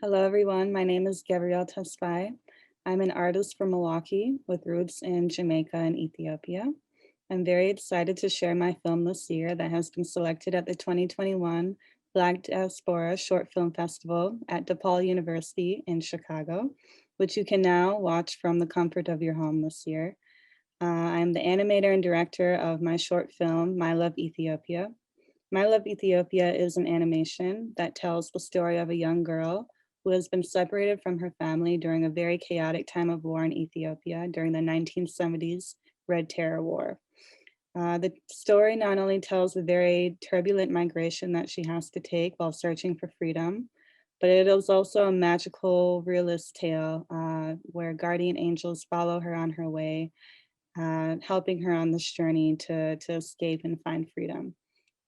Hello, everyone. My name is Gabrielle Tesfaye. I'm an artist from Milwaukee with roots in Jamaica and Ethiopia. I'm very excited to share my film this year that has been selected at the 2021 Black Diaspora Short Film Festival at DePaul University in Chicago, which you can now watch from the comfort of your home this year. I'm the animator and director of my short film, My Love Ethiopia. My Love Ethiopia is an animation that tells the story of a young girl who has been separated from her family during a very chaotic time of war in Ethiopia during the 1970s Red Terror War. The story not only tells the very turbulent migration that she has to take while searching for freedom, but it is also a magical, realist tale where guardian angels follow her on her way, helping her on this journey to escape and find freedom.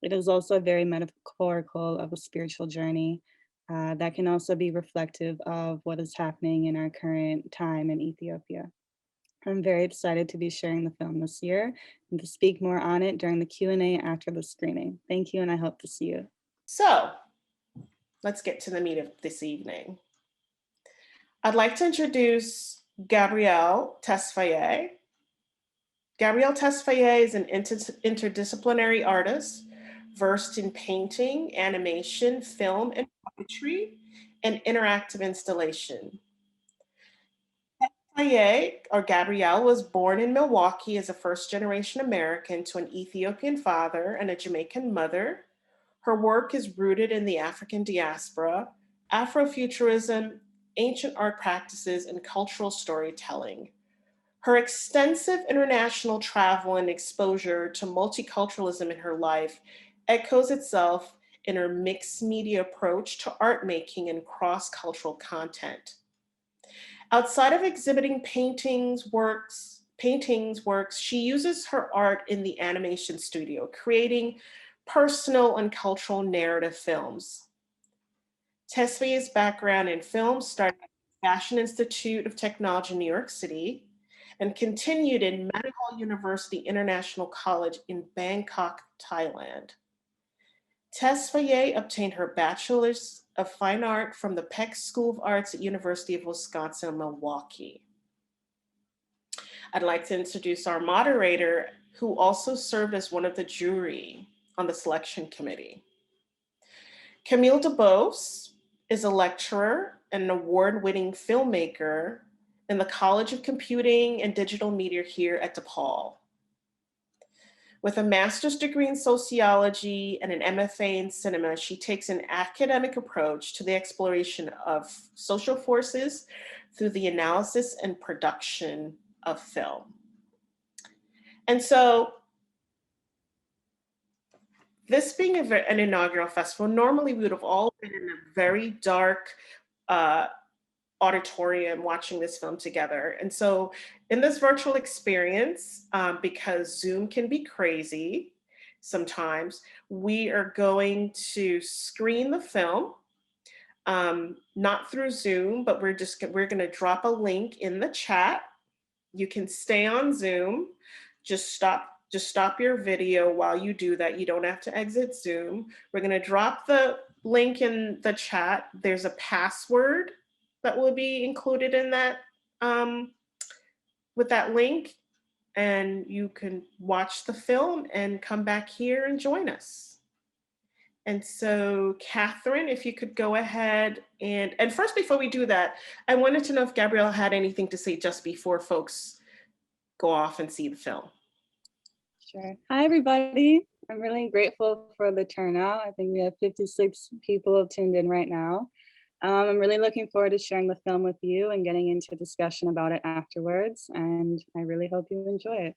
It is also very metaphorical of a spiritual journey that can also be reflective of what is happening in our current time in Ethiopia. I'm very excited to be sharing the film this year and to speak more on it during the Q&A after the screening. Thank you, and I hope to see you. So let's get to the meat of this evening. I'd like to introduce Gabrielle Tesfaye. Gabrielle Tesfaye is an interdisciplinary artist versed in painting, animation, film, and poetry, and interactive installation. Tesfaye, or Gabrielle, was born in Milwaukee as a first-generation American to an Ethiopian father and a Jamaican mother. Her work is rooted in the African diaspora, Afrofuturism, ancient art practices, and cultural storytelling. Her extensive international travel and exposure to multiculturalism in her life echoes itself in her mixed media approach to art making and cross-cultural content. Outside of exhibiting paintings, works, she uses her art in the animation studio, creating personal and cultural narrative films. Tesfaye's background in film started at the Fashion Institute of Technology in New York City and continued in Manihal University International College in Bangkok, Thailand. Tesfaye obtained her Bachelor's of Fine Art from the Peck School of Arts at University of Wisconsin-Milwaukee. I'd like to introduce our moderator, who also served as one of the jury on the selection committee. Camille Debose is a lecturer and an award-winning filmmaker in the College of Computing and Digital Media here at DePaul. With a master's degree in sociology and an MFA in cinema, she takes an academic approach to the exploration of social forces through the analysis and production of film. And so, this being an inaugural festival, normally we would have all been in a very dark auditorium watching this film together. And so in this virtual experience, because Zoom can be crazy sometimes, we are going to screen the film, not through Zoom, but we're gonna drop a link in the chat. You can stay on Zoom, just stop your video while you do that. You don't have to exit Zoom. We're gonna drop the link in the chat. There's a password that will be included in that with that link, and you can watch the film and come back here and join us. And so, Catherine, if you could go ahead and first, before we do that, I wanted to know if Gabrielle had anything to say just before folks go off and see the film. Sure. Hi, everybody. I'm really grateful for the turnout. I think we have 56 people have tuned in right now. I'm really looking forward to sharing the film with you and getting into a discussion about it afterwards. And I really hope you enjoy it.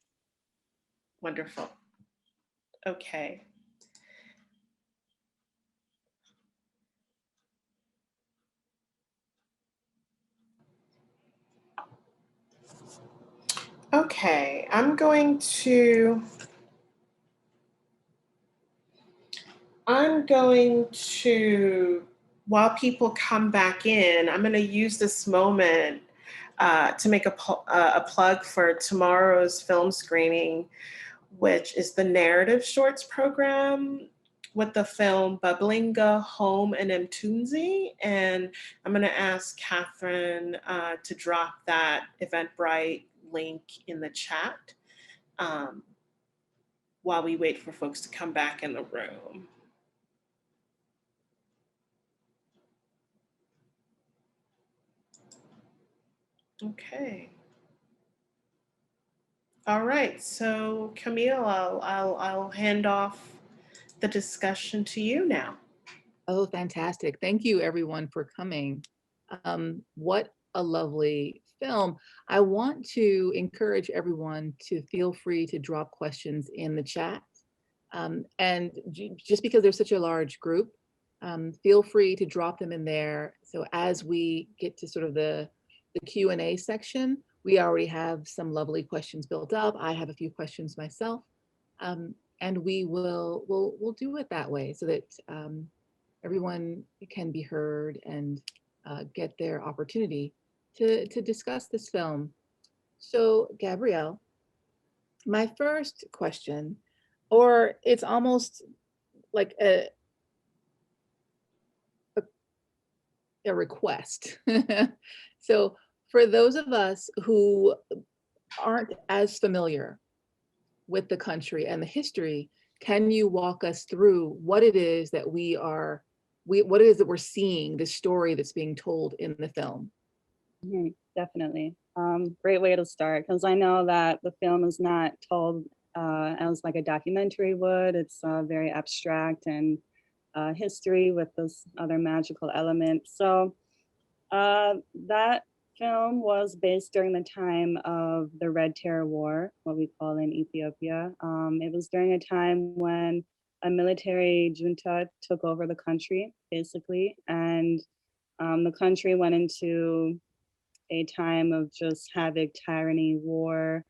Wonderful. Okay. Okay, I'm going to while people come back in, I'm going to use this moment to make a plug for tomorrow's film screening, which is the Narrative Shorts program with the film Bablinga, Home and Mtunzi. And I'm going to ask Catherine to drop that Eventbrite link in the chat um, while we wait for folks to come back in the room. Okay. All right, so Camille, I'll hand off the discussion to you now. Oh, fantastic. Thank you everyone for coming. What a lovely film. I want to encourage everyone to feel free to drop questions in the chat. And just because there's such a large group, feel free to drop them in there. So as we get to sort of the Q&A section, we already have some lovely questions built up. I have a few questions myself. And we'll do it that way so that everyone can be heard and get their opportunity to discuss this film. So Gabrielle, my first question, or it's almost like a request. So for those of us who aren't as familiar with the country and the history, can you walk us through what it is that what it is that we're seeing, the story that's being told in the film? Definitely. Great way to start, because I know that the film is not told as like a documentary would. It's very abstract and history with this other magical element. So that film was based during the time of the Red Terror War, what we call in Ethiopia. It was during a time when a military junta took over the country, basically, and the country went into a time of just havoc, tyranny, war,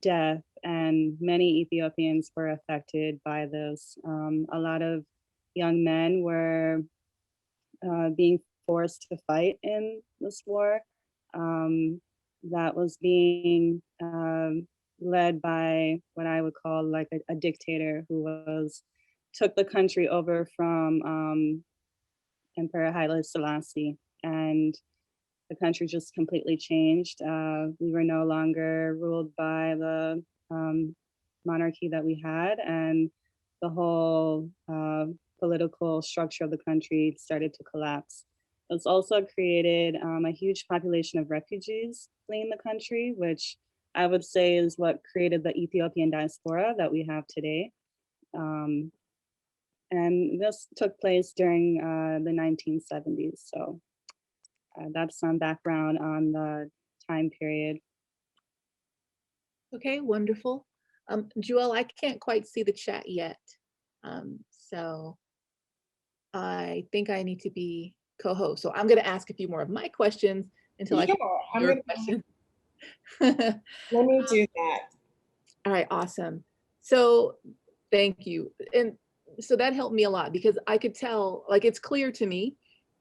death, and many Ethiopians were affected by this. A lot of young men were being forced to fight in this war that was being led by what I would call like a dictator who took the country over from Emperor Haile Selassie, and the country just completely changed. We were no longer ruled by the monarchy that we had, and the whole political structure of the country started to collapse. It's also created a huge population of refugees fleeing the country, which I would say is what created the Ethiopian diaspora that we have today. And this took place during the 1970s. So that's some background on the time period. Okay, wonderful. Joelle, I can't quite see the chat yet. So I think I need to be co-host. So I'm going to ask a few more of my questions until I can your question. Let me do that. All right, awesome. So thank you. And so that helped me a lot because I could tell, like, it's clear to me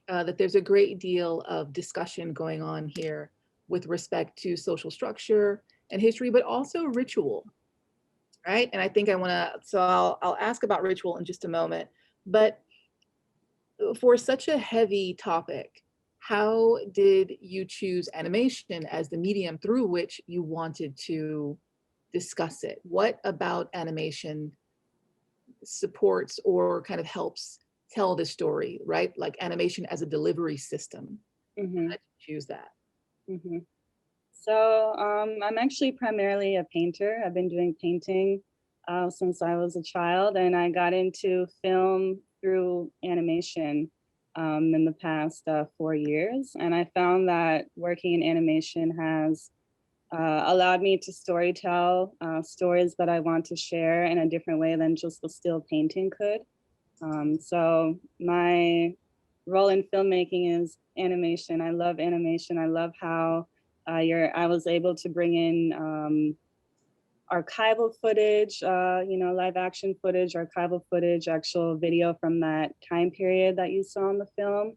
that there's a great deal of discussion going on here with respect to social structure and history, but also ritual, right? And I think I want to, so I'll ask about ritual in just a moment, but for such a heavy topic, how did you choose animation as the medium through which you wanted to discuss it? What about animation supports or kind of helps tell the story, right? Like animation as a delivery system. Mm-hmm. How did you choose that? Mm-hmm. So I'm actually primarily a painter. I've been doing painting since I was a child, and I got into film through animation in the past 4 years. And I found that working in animation has allowed me to storytell stories that I want to share in a different way than just the still painting could. So my role in filmmaking is animation. I love animation. I love how I was able to bring in archival footage, live action footage, archival footage, actual video from that time period that you saw in the film,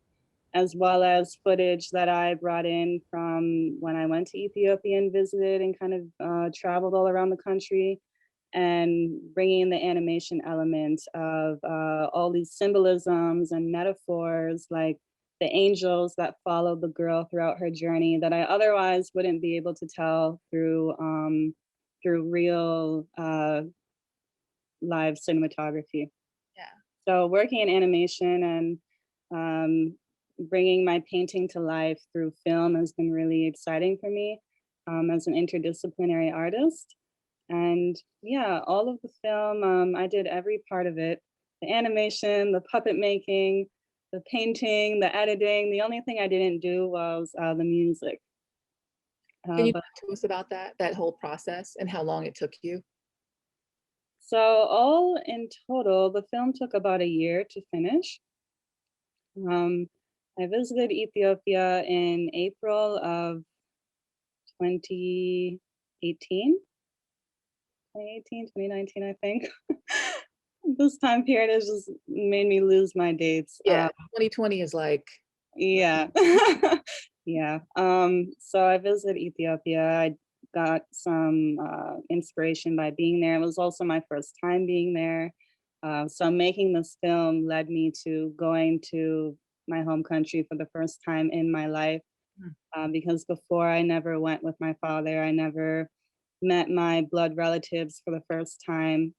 as well as footage that I brought in from when I went to Ethiopia and visited and kind of traveled all around the country. and bringing the animation element of all these symbolisms and metaphors, like the angels that follow the girl throughout her journey that I otherwise wouldn't be able to tell through real live cinematography. Yeah. So working in animation and bringing my painting to life through film has been really exciting for me as an interdisciplinary artist. And yeah, all of the film, I did every part of it: the animation, the puppet making, the painting, the editing. The only thing I didn't do was the music. Can you But talk to us about that whole process and how long it took you? so all in total, the film took about a year to finish. Um, I visited Ethiopia in April of 2018, 2018, 2019, I think. This time period has just made me lose my dates. Yeah, 2020 is like, Yeah. Yeah. So I visited Ethiopia. I got some inspiration by being there. It was also my first time being there. So making this film led me to going to my home country for the first time in my life. mm, Because before I never went with my father, I never met my blood relatives for the first time.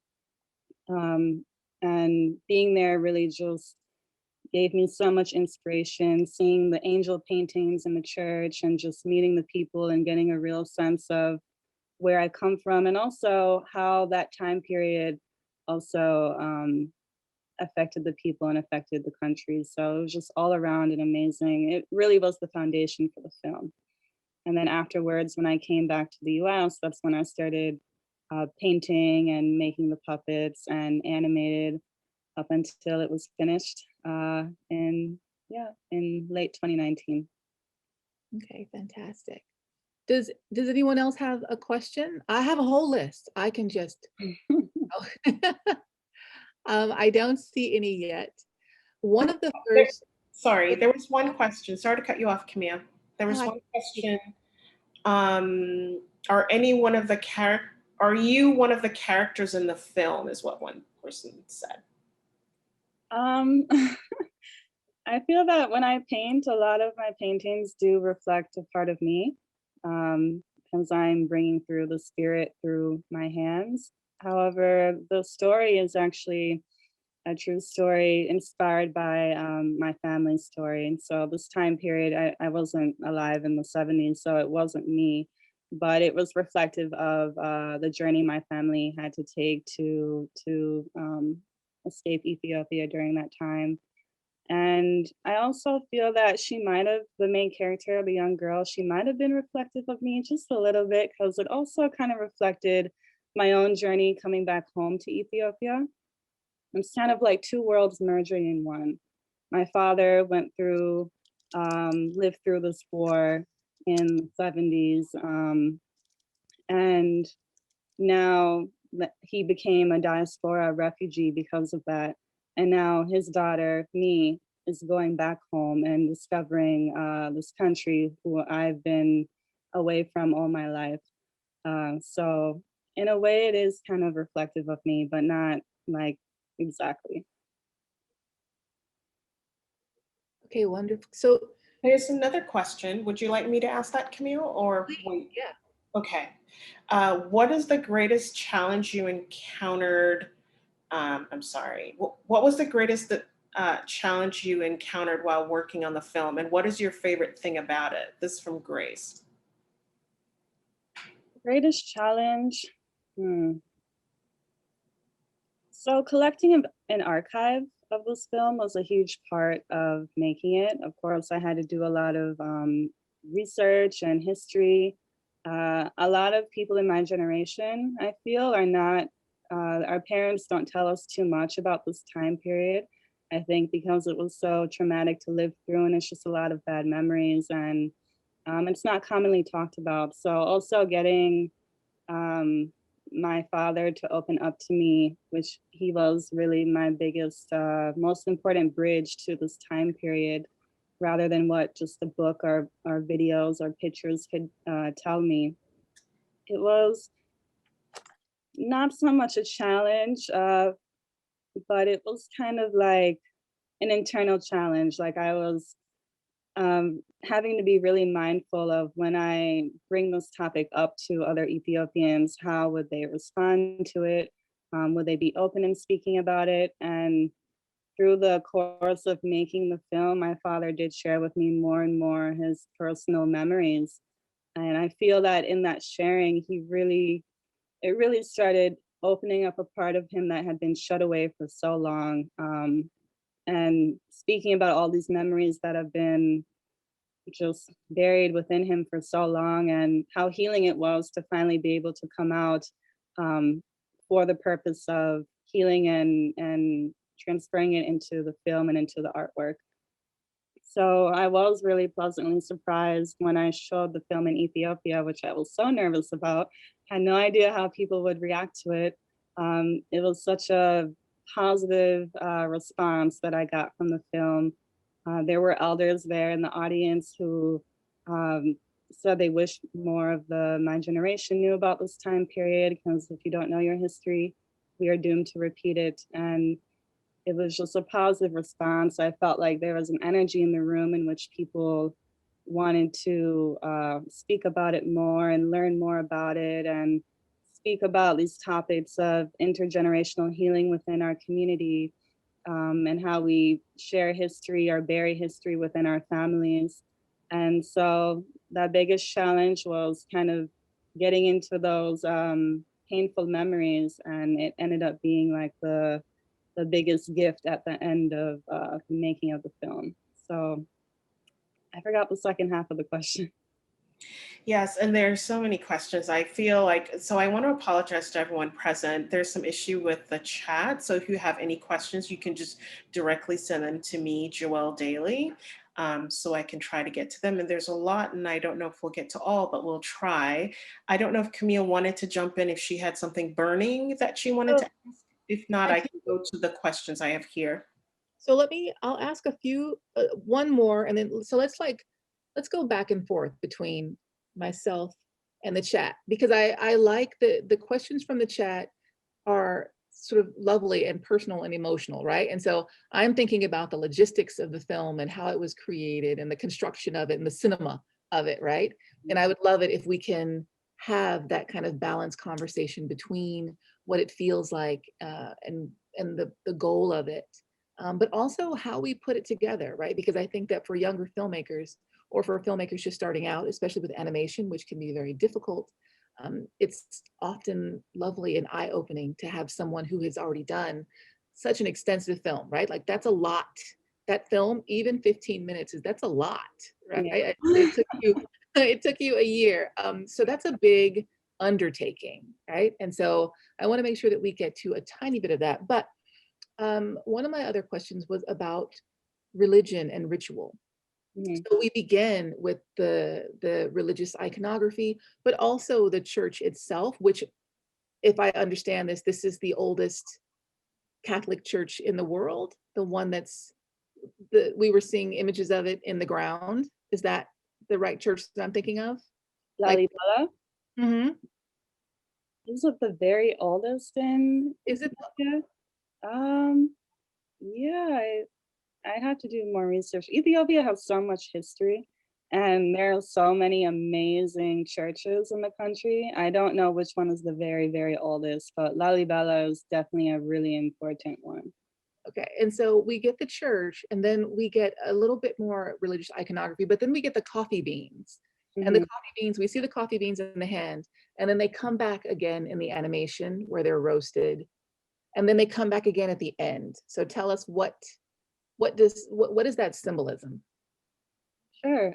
Um, and being there really just gave me so much inspiration, seeing the angel paintings in the church and just meeting the people and getting a real sense of where I come from, and also how that time period also affected the people and affected the country. So it was just all around and amazing. It really was the foundation for the film. And then afterwards, when I came back to the US, that's when I started painting and making the puppets and animated up until it was finished in yeah, in late 2019. okay, fantastic. Does anyone else have a question? I have a whole list. I can just I don't see any yet. One of the There- first Sorry, there was one question. Sorry to cut you off, Camille. There was Hi. one question. Are any one of the are you one of the characters in the film, is what one person said. um I feel that when I paint, a lot of my paintings do reflect a part of me, because I'm bringing through the spirit through my hands. However, the story is actually a true story inspired by my family's story. And so this time period, I wasn't alive in the 70s, so it wasn't me, but it was reflective of the journey my family had to take to escape Ethiopia during that time. And I also feel that she might have, the main character, the young girl, she might have been reflective of me just a little bit because it also kind of reflected my own journey coming back home to Ethiopia. It's kind of like two worlds merging in one. My father lived through this war in the 70s, and now he became a diaspora refugee because of that. And now his daughter, me, is going back home and discovering this country who I've been away from all my life. So in a way, it is kind of reflective of me, but not like exactly. Okay, wonderful. So There's another question. Would you like me to ask that, Camille, or wait? yeah. Okay. What is the greatest challenge you encountered? I'm sorry. What was the greatest challenge you encountered while working on the film, and what is your favorite thing about it? This is from Grace. Greatest challenge. Hmm. So collecting an archive of this film was a huge part of making it. Of course, I had to do a lot of research and history. A lot of people in my generation, I feel, are not, our parents don't tell us too much about this time period. I think because it was so traumatic to live through, and it's just a lot of bad memories, and it's not commonly talked about. So also getting um, my father to open up to me, which he was really my biggest, most important bridge to this time period, rather than what just the book or videos or pictures could tell me. It was not so much a challenge, but it was kind of like an internal challenge. Like I was having to be really mindful of when I bring this topic up to other Ethiopians, how would they respond to it? Would they be open in speaking about it? And through the course of making the film, my father did share with me more and more his personal memories. And I feel that in that sharing, it really started opening up a part of him that had been shut away for so long. And speaking about all these memories that have been just buried within him for so long, and how healing it was to finally be able to come out, um, for the purpose of healing and transferring it into the film and into the artwork. So I was really pleasantly surprised when I showed the film in Ethiopia, which I was so nervous about. Had no idea how people would react to it. It was such a positive response that I got from the film. There were elders there in the audience who um, said they wish more of my generation knew about this time period, because if you don't know your history, we are doomed to repeat it. And it was just a positive response. I felt like there was an energy in the room in which people wanted to speak about it more and learn more about it, and speak about these topics of intergenerational healing within our community, and how we share history or bury history within our families. And so that biggest challenge was kind of getting into those painful memories, and it ended up being like the biggest gift at the end of the making of the film. So I forgot the second half of the question. Yes, and there's so many questions. I feel like, so I want to apologize to everyone present. There's some issue with the chat. So if you have any questions, you can just directly send them to me, Joelle Daly, so I can try to get to them. And there's a lot, and I don't know if we'll get to all, but we'll try. I don't know if Camille wanted to jump in, if she had something burning that she wanted So to ask. If not, I I do. can go to the questions I have here. So I'll ask a few, one more, and then, so let's go back and forth between myself and the chat, because I like the questions from the chat are sort of lovely and personal and emotional, right? And so I'm thinking about the logistics of the film and how it was created and the construction of it and the cinema of it, right? And I would love it if we can have that kind of balanced conversation between what it feels like, and the goal of it, but also how we put it together, right? Because I think that for younger filmmakers, or for filmmakers just starting out, especially with animation, which can be very difficult, it's often lovely and eye-opening to have someone who has already done such an extensive film, right? Like that's a lot. That film, even 15 minutes, that's a lot, right? Yeah. It took you, it took you a year. So that's a big undertaking, right? And so I want to make sure that we get to a tiny bit of that. But one of my other questions was about religion and ritual. Mhm. So we begin with the religious iconography, but also the church itself, which, if I understand this, this is the oldest Catholic church in the world, the one that's we were seeing images of it in the ground. Is that the right church that I'm thinking of? Like, Lalibela mhm. is it the very oldest in Is it? Ethiopia? Um, yeah, I'd have to do more research. Ethiopia has so much history, and there are so many amazing churches in the country. I don't know which one is the very, very oldest, but Lalibela is definitely a really important one. Okay, and so we get the church, and then we get a little bit more religious iconography, but then we get the coffee beans. And the Mhm. coffee beans, we see the coffee beans in the hand, and then they come back again in the animation where they're roasted, and then they come back again at the end. So tell us what is that symbolism? Sure.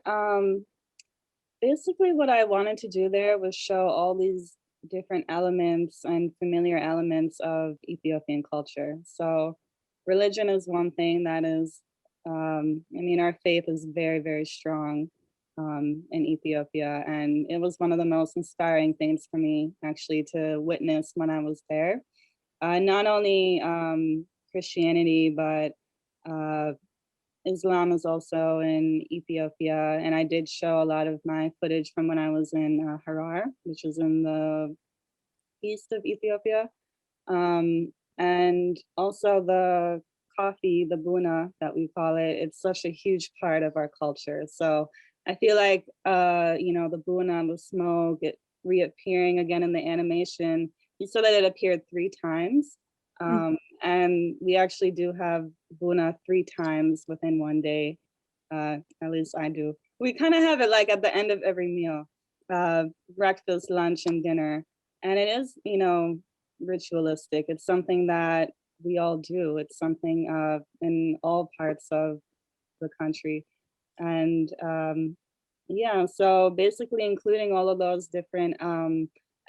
Basically, what I wanted to do there was show all these different elements and familiar elements of Ethiopian culture. So, religion is one thing that is, I mean, our faith is very, very strong in Ethiopia. And it was one of the most inspiring things for me, actually, to witness when I was there. Not only Christianity, but uh, Islam is also in Ethiopia, and I did show a lot of my footage from when I was in Harar, which is in the east of Ethiopia. And also the coffee, the buna that we call it, it's such a huge part of our culture. So I feel like, you know, the buna, the smoke, it reappearing again in the animation, you saw that it appeared 3 times. Mm. And we actually do have buna 3 times within one day. At least I do. We kind of have it like at the end of every meal, breakfast, lunch, and dinner. And it is, you know, ritualistic. It's something that we all do. It's something in all parts of the country. And yeah, so basically including all of those different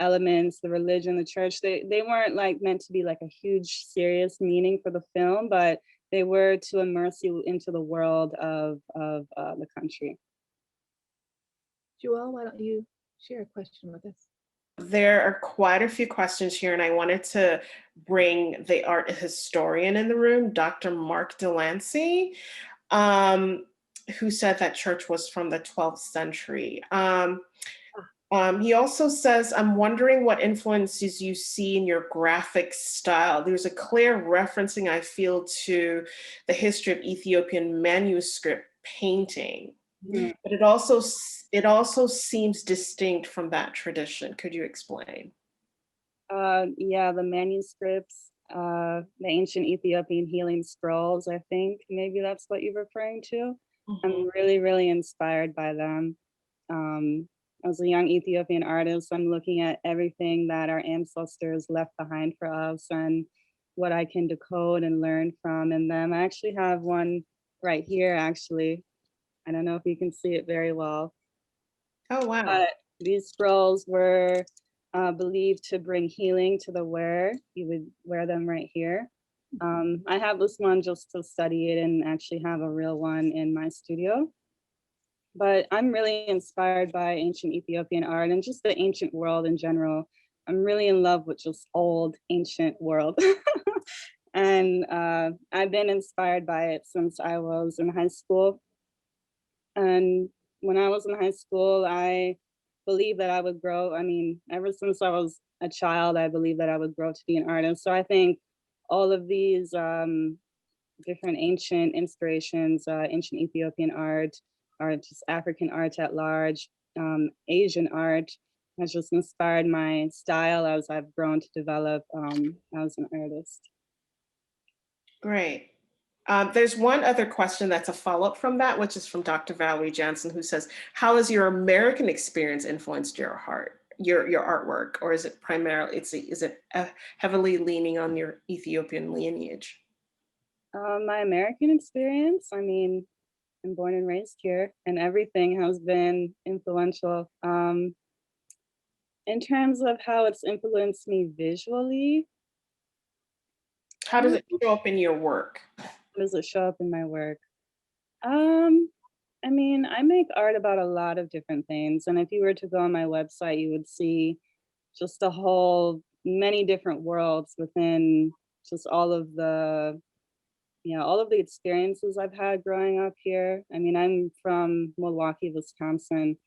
elements, the religion, the church, they weren't like meant to be like a huge serious meaning for the film, but they were to immerse you into the world of the country. Joelle, why don't you share a question with us? There are quite a few questions here, and I wanted to bring the art historian in the room, Dr. Mark Delancey, um, who said that church was from the 12th century. He also says, I'm wondering what influences you see in your graphic style. There's a clear referencing, I feel, to the history of Ethiopian manuscript painting, Mhm. but it also seems distinct from that tradition. Could you explain? Yeah, the manuscripts, the ancient Ethiopian healing scrolls, I think maybe that's what you're referring to. Mhm. I'm really, really inspired by them. Um, as a young Ethiopian artist, I'm looking at everything that our ancestors left behind for us and what I can decode and learn from in them. I actually have one right here, actually. I don't know if you can see it very well. Oh, wow. But these scrolls were believed to bring healing to the wearer. You would wear them right here. I have this one just to study it and actually have a real one in my studio. But I'm really inspired by ancient Ethiopian art and just the ancient world in general. I'm really in love with just old, ancient world. And I've been inspired by it since I was in high school. And when I was in high school, I believed that I would grow. I mean, ever since I was a child, I believed that I would grow to be an artist. So I think all of these different ancient inspirations, ancient Ethiopian art, or just African art at large, Asian art, has just inspired my style as I've grown to develop as an artist. Great. There's one other question that's a follow-up from that, which is from Dr. Valerie Jansen, who says, how has your American experience influenced your art, your artwork, or is it primarily, is it heavily leaning on your Ethiopian lineage? My American experience, I mean, I'm born and raised here, and everything has been influential. In terms of how it's influenced me visually, How does how it show up in your work? does it show up in my work? Um, I mean, I make art about a lot of different things, and if you were to go on my website, you would see just a whole many different worlds within just all of the all of the experiences I've had growing up here. I mean, I'm from Milwaukee, Wisconsin,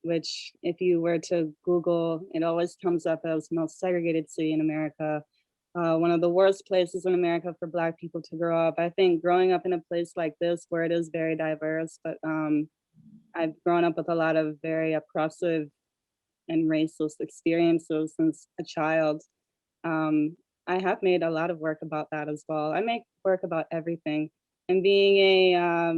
which if you were to Google, it always comes up as most segregated city in America. One of the worst places in America for Black people to grow up. I think growing up in a place like this where it is very diverse, but I've grown up with a lot of very oppressive and racist experiences since a child. Um, I have made a lot of work about that as well. I make work about everything. And being a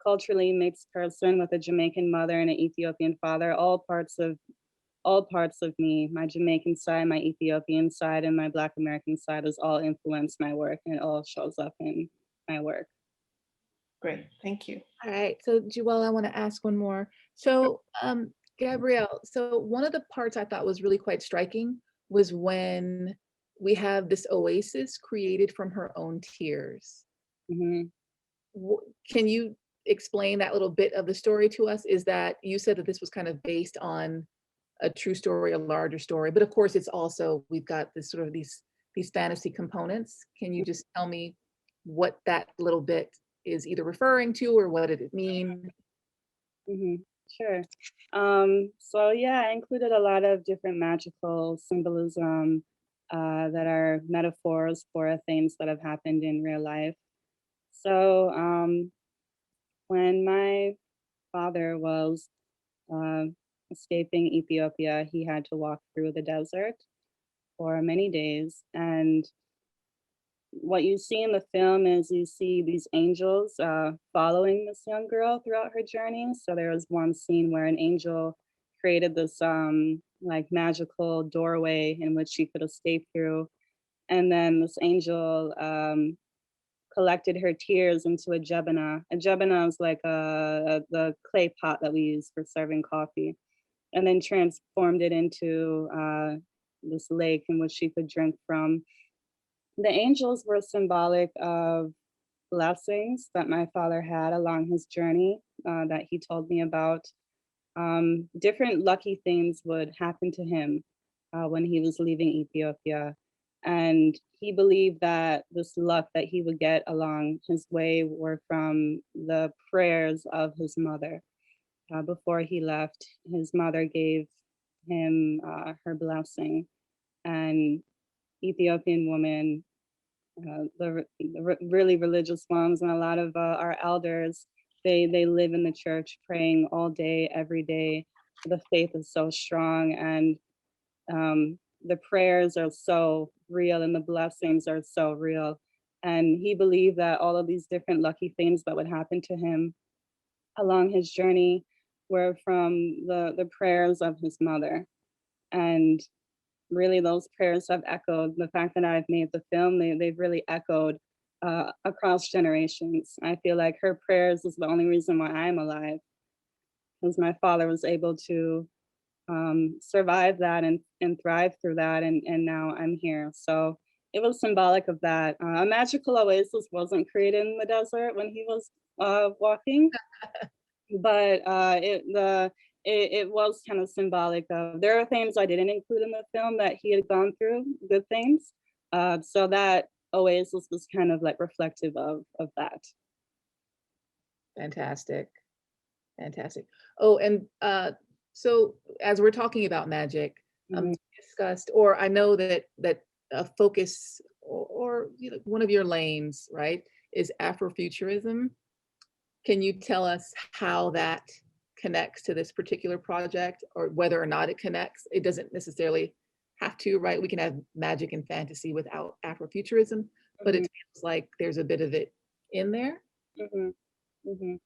culturally mixed person with a Jamaican mother and an Ethiopian father, all parts of me, my Jamaican side, my Ethiopian side, and my Black American side has all influenced my work and it all shows up in my work. Great, thank you. All right, so Joelle, I want to ask one more. So, Gabrielle, so one of the parts I thought was really quite striking was when we have this oasis created from her own tears. Mhm. Can you explain that little bit of the story to us? Is that you said that this was kind of based on a true story, a larger story, but of course it's also, we've got this sort of these fantasy components. Can you just tell me what that little bit is either referring to or what did it mean? Mhm. Sure. So yeah, I included a lot of different magical symbolism that are metaphors for things that have happened in real life. So when my father was uh, escaping Ethiopia, he had to walk through the desert for many days. And what you see in the film is you see these angels following this young girl throughout her journey. So there was one scene where an angel created this like magical doorway in which she could escape through. And then this angel collected her tears into a jebana. A jebana is like the clay pot that we use for serving coffee, and then transformed it into this lake in which she could drink from. The angels were symbolic of blessings that my father had along his journey that he told me about. Different lucky things would happen to him when he was leaving Ethiopia. And he believed that this luck that he would get along his way were from the prayers of his mother. Before he left, his mother gave him her blessing. And Ethiopian woman, really religious ones, and a lot of our elders, they live in the church praying all day, every day. The faith is so strong, and the prayers are so real, and the blessings are so real. And he believed that all of these different lucky things that would happen to him along his journey were from the prayers of his mother. And really those prayers have echoed. The fact that I've made the film, they've really echoed across generations. I feel like her prayers is the only reason why I'm alive, because my father was able to survive that and thrive through that, and now I'm here. So it was symbolic of that. A magical oasis wasn't created in the desert when he was walking, but it was kind of symbolic of, there are things I didn't include in the film that he had gone through, good things. So that oasis was kind of like reflective of that. Fantastic. Fantastic. Oh, and so as we're talking about magic, Mhm. you discussed, or I know that a focus or you know, one of your lanes, right, is Afrofuturism. Can you tell us how that connects to this particular project, or whether or not it connects? It doesn't necessarily have to, right? We can have magic and fantasy without Afrofuturism, but it Mhm. feels like there's a bit of it in there. Mhm. Mhm.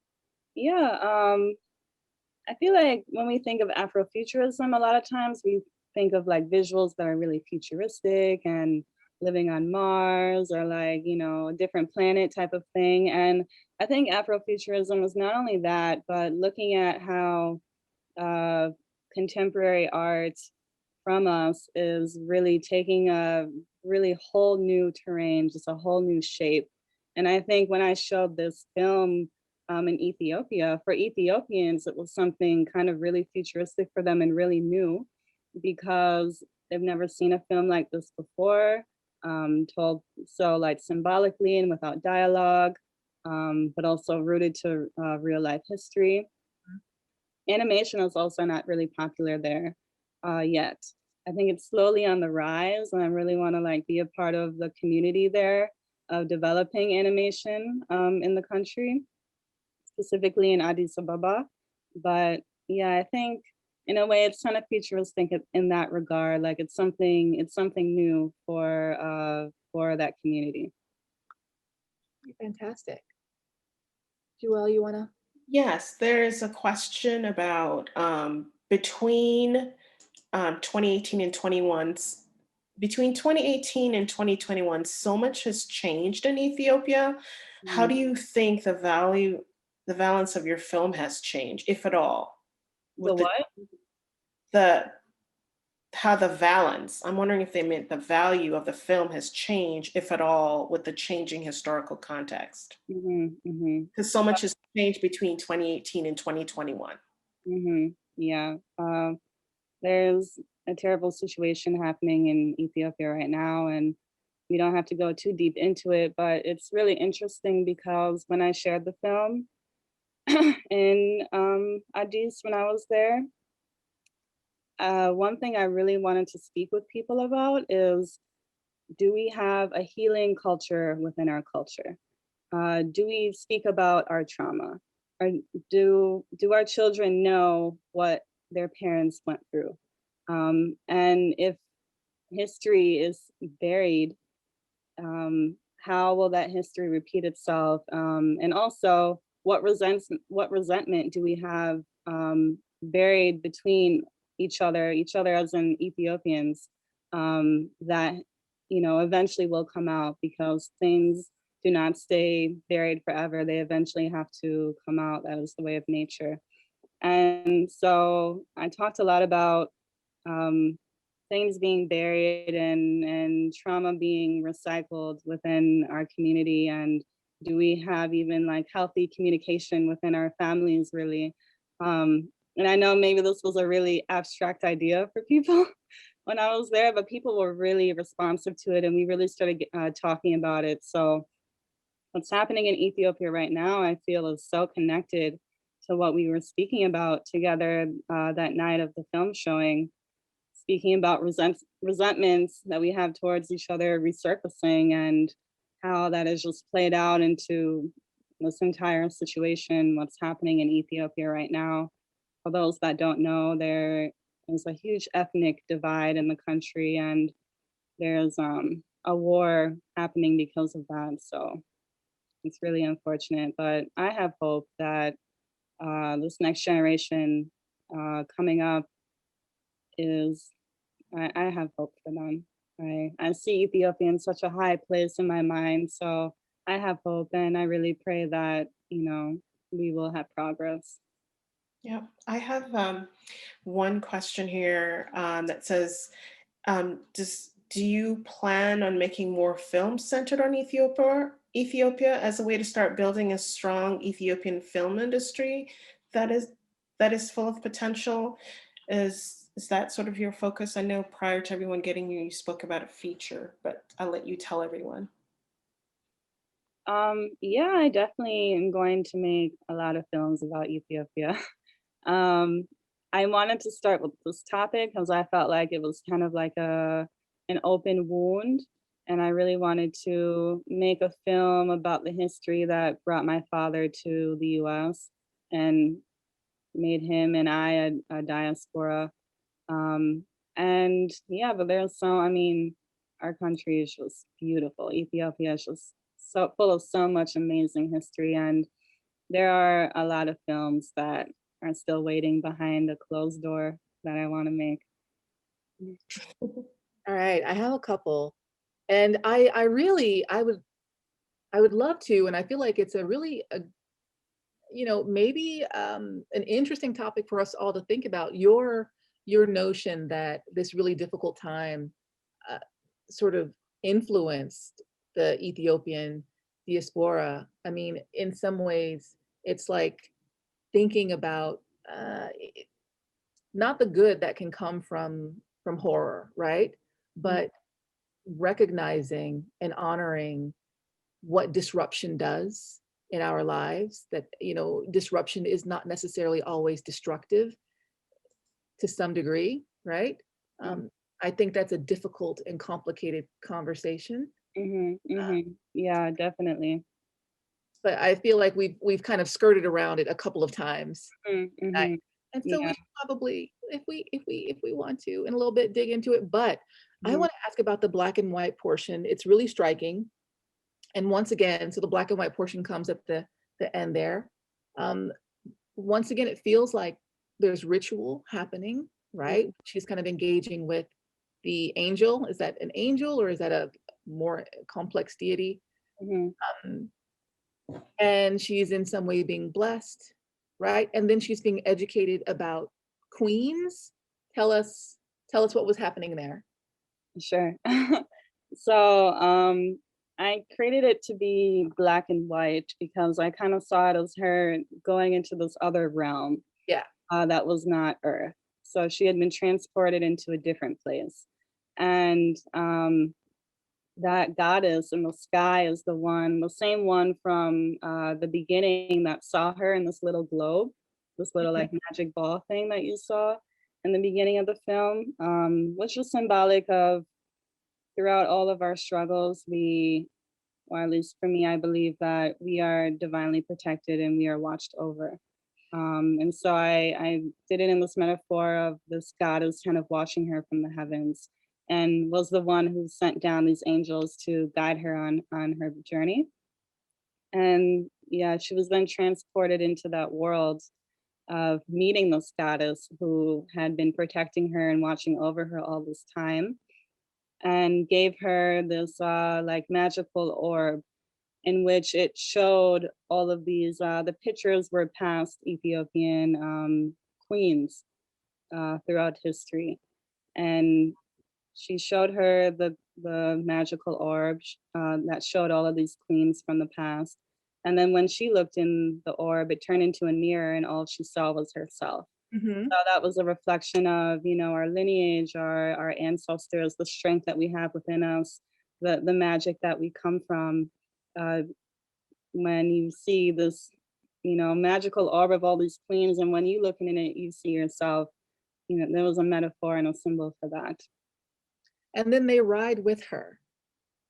Yeah. I feel like when we think of Afrofuturism, a lot of times we think of like visuals that are really futuristic and living on Mars, or like, you know, a different planet type of thing. And I think Afrofuturism is not only that, but looking at how uh, contemporary art from us is really taking a really whole new terrain, just a whole new shape. And I think when I showed this film in Ethiopia, for Ethiopians, it was something kind of really futuristic for them and really new, because they've never seen a film like this before, told so like symbolically and without dialogue, but also rooted to real life history. Animation is also not really popular there yet. I think it's slowly on the rise, and I really want to like be a part of the community there of developing animation in the country, specifically in Addis Ababa. But yeah, I think in a way it's kind of futuristic in that regard. Like it's something new for that community. Fantastic. Joelle, you wanna? Yes, there is a question about between 2018 and 21. Between 2018 and 2021, so much has changed in Ethiopia. How Mm. do you think the balance of your film has changed, if at all? The With what? the how the balance, I'm wondering if they meant the value of the film has changed, if at all, with the changing historical context. Hmm. Hmm. Because so much has changed between 2018 and 2021. Hmm. Yeah. There's a terrible situation happening in Ethiopia right now, and we don't have to go too deep into it, but it's really interesting because when I shared the film, in Addis when I was there. One thing I really wanted to speak with people about is, do we have a healing culture within our culture? Do we speak about our trauma? Or do our children know what their parents went through? And if history is buried, how will that history repeat itself? And also, what resentment do we have buried between each other as in Ethiopians, that eventually will come out, because things do not stay buried forever. They eventually have to come out. That is the way of nature. And so I talked a lot about um, things being buried and trauma being recycled within our community. And do we have even like healthy communication within our families, really? And I know maybe this was a really abstract idea for people when I was there, but people were really responsive to it, and we really started talking about it. So what's happening in Ethiopia right now, I feel, is so connected to what we were speaking about together that night of the film showing, speaking about resentments that we have towards each other resurfacing, and how that is just played out into this entire situation, what's happening in Ethiopia right now. For those that don't know, there is a huge ethnic divide in the country, and there's a war happening because of that. So it's really unfortunate, but I have hope that this next generation coming up is, I have hope for them. I see Ethiopia in such a high place in my mind, so I have hope, and I really pray that, we will have progress. Yeah, I have one question here that says, do you plan on making more films centered on Ethiopia as a way to start building a strong Ethiopian film industry that is that is full of potential? Is that sort of your focus? I know prior to everyone getting you, you spoke about a feature, but I'll let you tell everyone. Yeah, I definitely am going to make a lot of films about Ethiopia. Um, I wanted to start with this topic because I felt like it was kind of like an open wound, and I really wanted to make a film about the history that brought my father to the U.S. and made him and I a diaspora. Um, and yeah, but there's so, I mean, our country is just beautiful. Ethiopia is just so full of so much amazing history, and there are a lot of films that are still waiting behind a closed door that I want to make. All right, I have a couple. And I really I would love to, and I feel like it's a really maybe an interesting topic for us all to think about, your notion that this really difficult time uh, sort of influenced the Ethiopian diaspora. I mean, in some ways, it's like thinking about not the good that can come from horror, right? Mm. But recognizing and honoring what disruption does in our lives, that disruption is not necessarily always destructive to some degree, right? Mm. um, I think that's a difficult and complicated conversation, Mhm, mhm. Yeah, definitely. but I feel like we've kind of skirted around it a couple of times Mm, tonight. mhm. And so we Yeah. should probably, if we want to, in a little bit, dig into it. But I Mhm, want to ask about the black and white portion. It's really striking. And once again, so the black and white portion comes at the end there. Um, Once again, it feels like there's ritual happening, right? mhm, She's kind of engaging with the angel. Is that an angel, or is that a more complex deity? mhm. Um, and she's in some way being blessed, right? And then she's being educated about queens. Tell us, tell us what was happening there. Sure. So, I created it to be black and white because I kind of saw it as her going into this other realm Yeah. that was not Earth. So she had been transported into a different place. And that goddess in the sky is the same one from the beginning that saw her in this little globe, this little like magic ball thing that you saw in the beginning of the film, which was symbolic of throughout all of our struggles, or at least for me, I believe that we are divinely protected and we are watched over. And so I did it in this metaphor of this goddess kind of watching her from the heavens and was the one who sent down these angels to guide her on her journey. And yeah, she was then transported into that world of meeting this goddess who had been protecting her and watching over her all this time and gave her this like magical orb in which it showed all of these the pictures were past Ethiopian queens throughout history. And she showed her the magical orb that showed all of these queens from the past. And then when she looked in the orb, it turned into a mirror and all she saw was herself. Mhm. So that was a reflection of, you know, our lineage, our ancestors, the strength that we have within us, the magic that we come from. Uh, when you see this, you know, magical orb of all these queens, and when you look in it, you see yourself. You know, there was a metaphor and a symbol for that. And then they ride with her,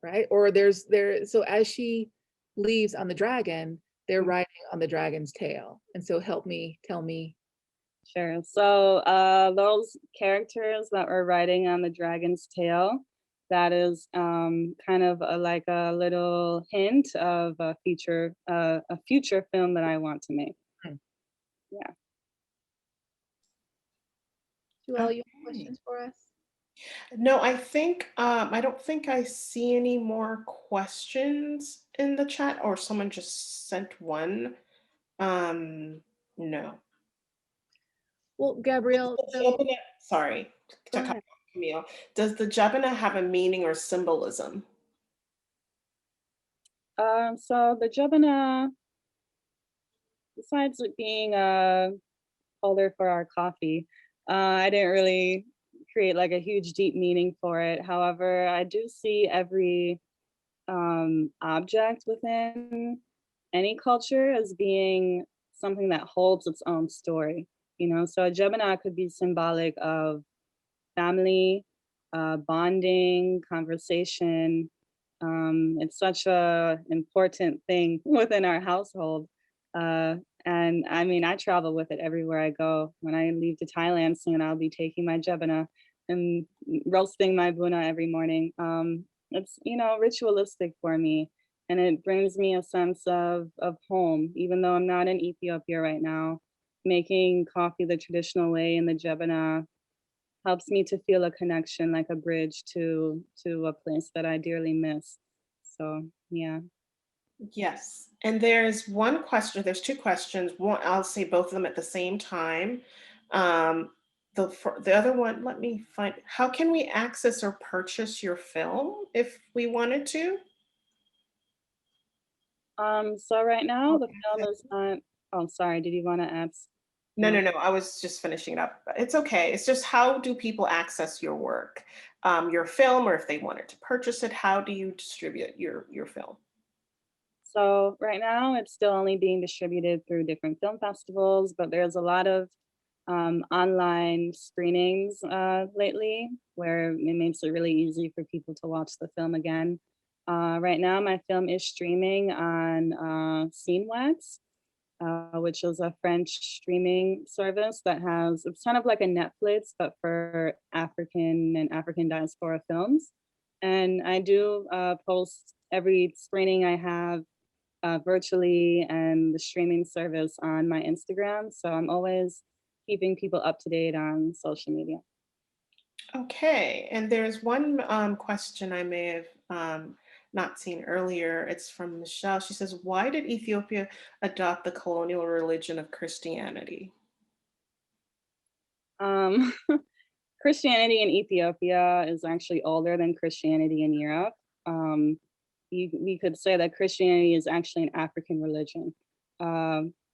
right? Or so as she leaves on the dragon, they're Mm. riding on the dragon's tail. And so tell me. Sure. So those characters that were riding on the dragon's tail, that is kind of like a little hint of a future film that I want to make. Hmm. Yeah. Joelle, you have Okay. questions for us? No, I don't think I see any more questions in the chat, or someone just sent one. Um, no. Well, Gabrielle, The so Jebena, sorry go to cut ahead. you off, Camille. Does the Jebena have a meaning or symbolism? So the Jabana, besides it being a holder for our coffee, I didn't really create like a huge deep meaning for it. However, I do see every object within any culture as being something that holds its own story. You know, so a Jebana could be symbolic of family, bonding, conversation. It's such a important thing within our household. Uh, and I mean, I travel with it everywhere I go. When I leave to Thailand soon, I'll be taking my jebana and roasting my buna every morning. It's, you know, ritualistic for me. And it brings me a sense of home, even though I'm not in Ethiopia right now. Making coffee the traditional way in the jebana helps me to feel a connection, like a bridge to a place that I dearly miss. So yeah. Yes. And there's one question, there's two questions. One, I'll say both of them at the same time. Um, the other one, let me find, how can we access or purchase your film if we wanted to? So right now Oh, the film is on. Oh, sorry. Did you want to ask no, no, more? no. I was just finishing it up. It's okay. It's just how do people access your work, your film, or if they wanted to purchase it, how do you distribute your film? So right now it's still only being distributed through different film festivals, but there's a lot of online screenings lately where it makes it really easy for people to watch the film again. Right now, my film is streaming on Cinewax, which is a French streaming service that has, it's kind of like a Netflix, but for African and African diaspora films. And I do post every screening I have virtually and the streaming service on my Instagram. So I'm always keeping people up to date on social media. Okay, and there's one question I may have not seen earlier. It's from Michelle. She says, "Why did Ethiopia adopt the colonial religion of Christianity?" Um, Christianity in Ethiopia is actually older than Christianity in Europe. Um, we could say that Christianity is actually an African religion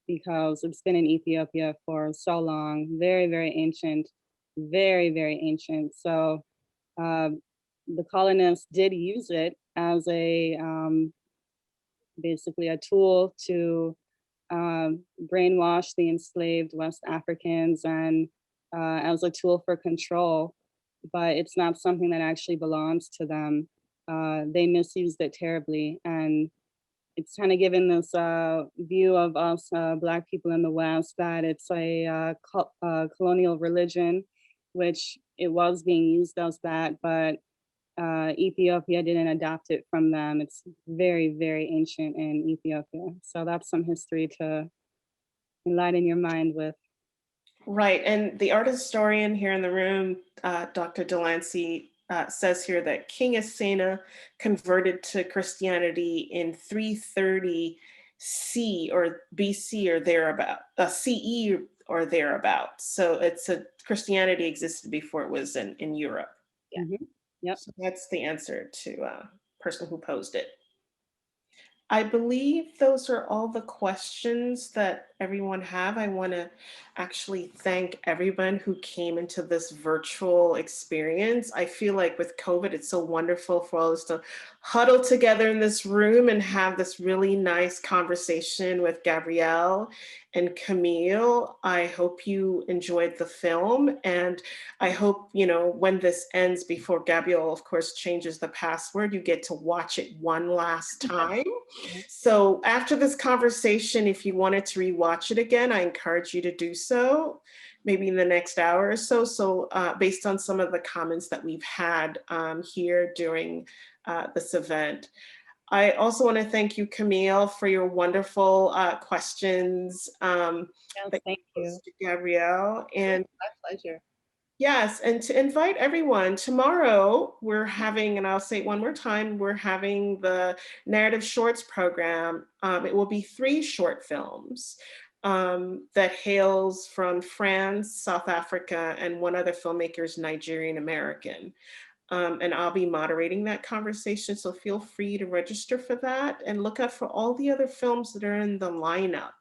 because it's been in Ethiopia for so long, very, very ancient, very, very ancient. So uh, the colonists did use it as a basically a tool to brainwash the enslaved West Africans and as a tool for control, but it's not something that actually belongs to them. They misused it terribly, and it's kind of given this view of us Black people in the West that it's a colonial religion, which it was being used as that, but Ethiopia didn't adopt it from them. It's very, very ancient in Ethiopia. So that's some history to enlighten your mind with. Right, and the art historian here in the room, Dr. Delancey, says here that King Asena converted to Christianity in 330 C or BC or thereabout, CE or thereabout. So Christianity existed before it was in Europe. Yeah. Yep. So that's the answer to person who posed it. I believe those are all the questions that everyone have. I want to actually thank everyone who came into this virtual experience. I feel like with COVID, it's so wonderful for all of us to huddle together in this room and have this really nice conversation with Gabrielle and Camille. I hope you enjoyed the film, and I hope, when this ends, before Gabrielle, of course, changes the password, you get to watch it one last time. So after this conversation, if you wanted to rewatch it again, I encourage you to do so, maybe in the next hour or so. So based on some of the comments that we've had here during this event. I also want to thank you, Camille, for your wonderful questions. Yes, thank you. Gabrielle. And My pleasure. yes, and to invite everyone, tomorrow we're having, and I'll say it one more time, we're having the Narrative Shorts program. It will be 3 short films that hails from France, South Africa, and one other filmmaker is Nigerian American. And I'll be moderating that conversation, so feel free to register for that and look out for all the other films that are in the lineup.